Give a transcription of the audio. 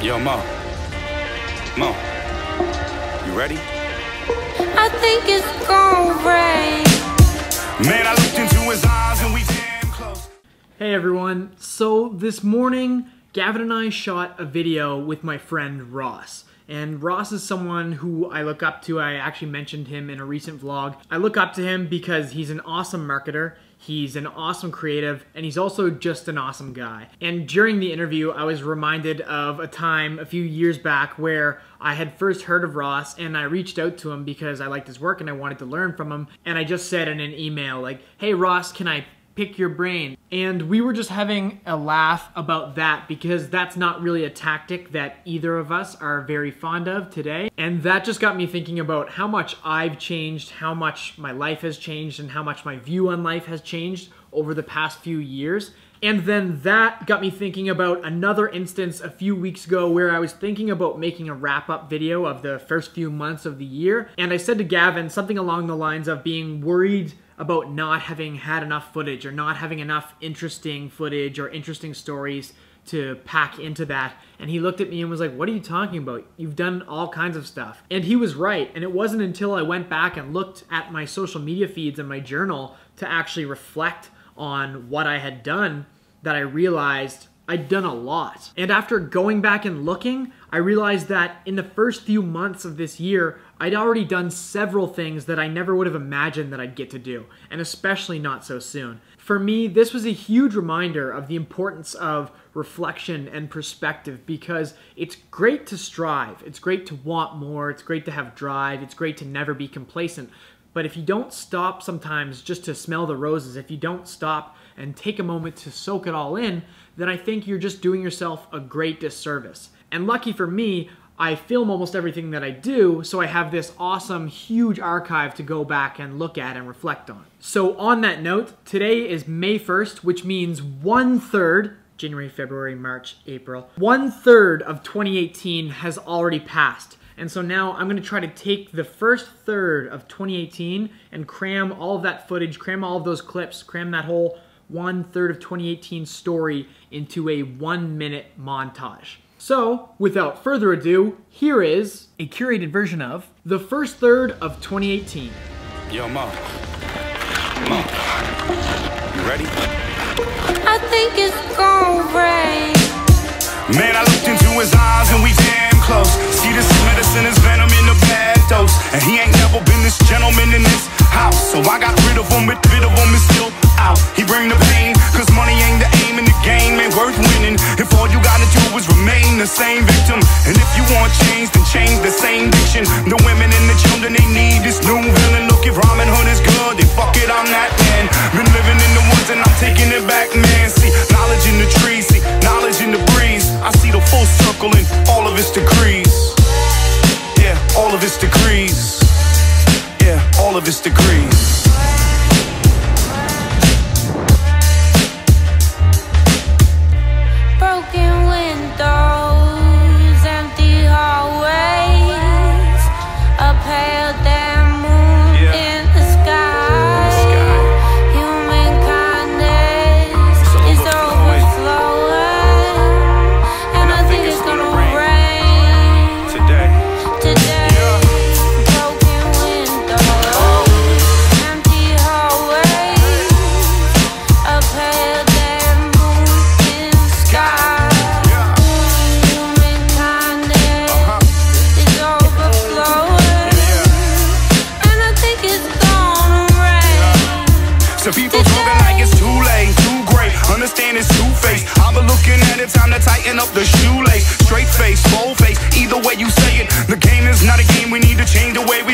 Yo, Mo, you ready? I think it's gonna rain. Man, I looked into his eyes and we damn close. Hey everyone, so this morning Gavin and I shot a video with my friend Ross. And Ross is someone who I look up to. I actually mentioned him in a recent vlog. I look up to him because he's an awesome marketer, he's an awesome creative, and he's also just an awesome guy. And during the interview, I was reminded of a time a few years back where I had first heard of Ross and I reached out to him because I liked his work and I wanted to learn from him. And I just said in an email like, hey Ross, can I pick your brain? And we were just having a laugh about that because that's not really a tactic that either of us are very fond of today. And that just got me thinking about how much I've changed, how much my life has changed, and how much my view on life has changed over the past few years. And then that got me thinking about another instance a few weeks ago where I was thinking about making a wrap-up video of the first few months of the year. And I said to Gavin something along the lines of being worried about not having had enough footage or not having enough interesting footage or interesting stories to pack into that. And he looked at me and was like, what are you talking about? You've done all kinds of stuff. And he was right. And it wasn't until I went back and looked at my social media feeds and my journal to actually reflect on what I had done that I realized I'd done a lot. And after going back and looking, I realized that in the first few months of this year, I'd already done several things that I never would have imagined that I'd get to do, and especially not so soon. For me, this was a huge reminder of the importance of reflection and perspective because it's great to strive, it's great to want more, it's great to have drive, it's great to never be complacent. But if you don't stop sometimes just to smell the roses, if you don't stop and take a moment to soak it all in, then I think you're just doing yourself a great disservice. And lucky for me, I film almost everything that I do, so I have this awesome, huge archive to go back and look at and reflect on. So on that note, today is May 1st, which means 1/3, January, February, March, April, 1/3 of 2018 has already passed. And so now I'm gonna try to take the first third of 2018 and cram all of that footage, cram all of those clips, cram that whole 1/3 of 2018 story into a 1-minute montage. So, without further ado, here is a curated version of the first third of 2018. Yo, Mo, you ready? I think it's gonna rain. Man, I looked into his eyes and we damn close. See, this medicine is venom in a bad dose, and he ain't never been this gentleman in this house. So I got rid of him, rid of him is still out. He bring the pain, cause money ain't the aim in the game, ain't worth winning if all you gotta do is remain the same victim. And if you want change, then change the same diction. The women and the children, they need this new villain. Look, if Robin Hood is good, then fuck it, I'm that man. Been living in the woods and I'm taking it back, man. See, knowledge in the trees, see, knowledge in the breeze. I see the full circle in all of its degrees. Yeah, all of its degrees. Yeah, all of its degrees. Broken windows, empty hallways, a pale damn moon in the sky. Human kindness is overflowing, and I think it's gonna rain today. Broken windows, empty hallways, a pale damn moon in the sky. Human kindness is overflowing, and I think it's gonna rain. So people talking like it's too late, too great. Understand it's two-faced. I've been looking at it, time to tighten up the shoelace. Straight face, bold face, either way you say it. The game is not a game, we need to change the way we